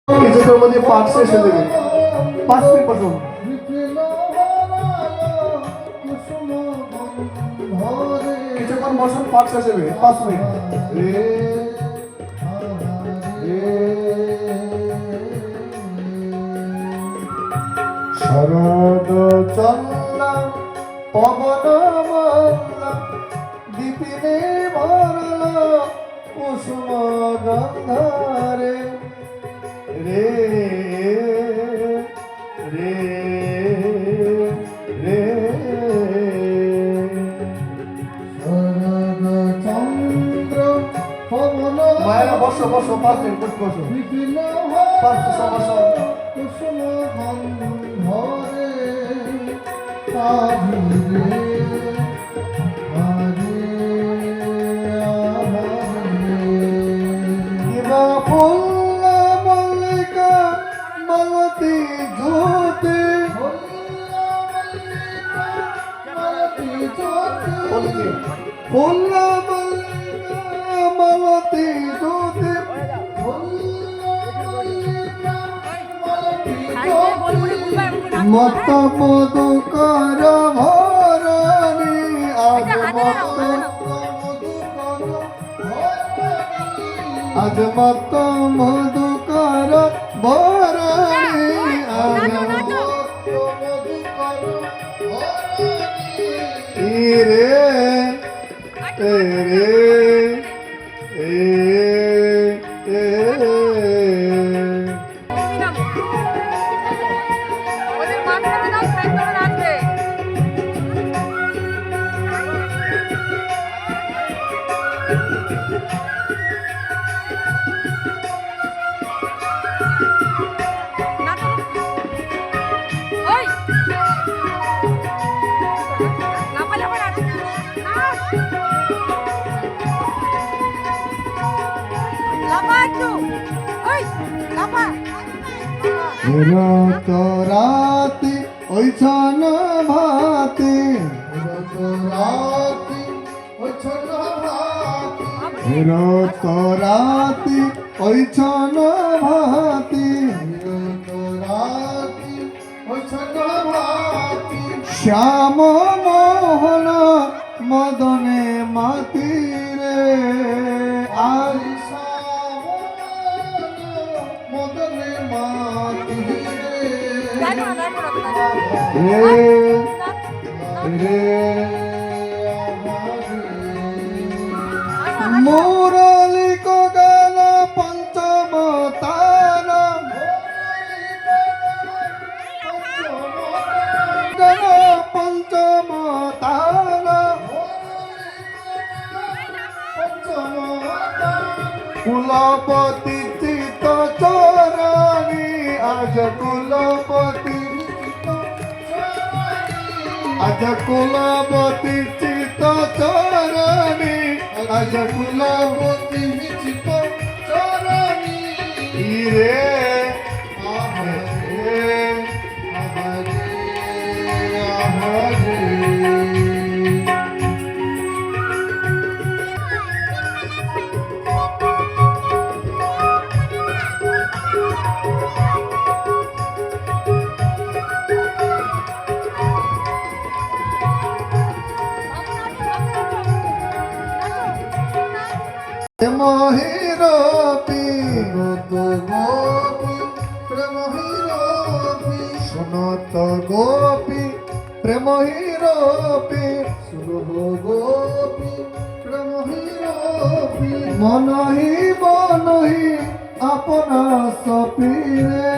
কিছুক্ষণের মধ্যে পাঠ শেষ হয়ে যাবে। 5 মিনিট পর্যন্ত কিছুক্ষণ বসুন, পাঠ শেষ হবে 5 মিনিট। শরদ চন্দ্র পবন মল্ল দীপিনে ভরল কুসুম গন্ধরে রে রে রে শরদ চন্দ্র পবন মায়েরা বসো বসো 5 মিনিট বসো দীপিনে ভরল কুসুম গন্ধরে আধুরে মত মধুকর ভরণী আজ মত মধুকর ভরণী রে রে রত রাতি ওই ছন ভাতি রত রাতি ওই ছন ভাতি রত রাতি ওই ছন ভাতি রত রাতি ওই ছন ভাতি শ্যাম মোহন মদনে মাতি রে আই মুরলী গান পঞ্চম তান পঞ্চম তান কুলপতি চিত চরণী আজ কুলপতি আজ কুলপতি চিত চরণী আজ কুলপতি চিত চরণী রে মহিরপি গোপী প্রেম হিরপি শুনত গোপী প্রেম হিরপি শুনব গোপী প্রেম হিরপি মনহি মনহি আপনা সপিরে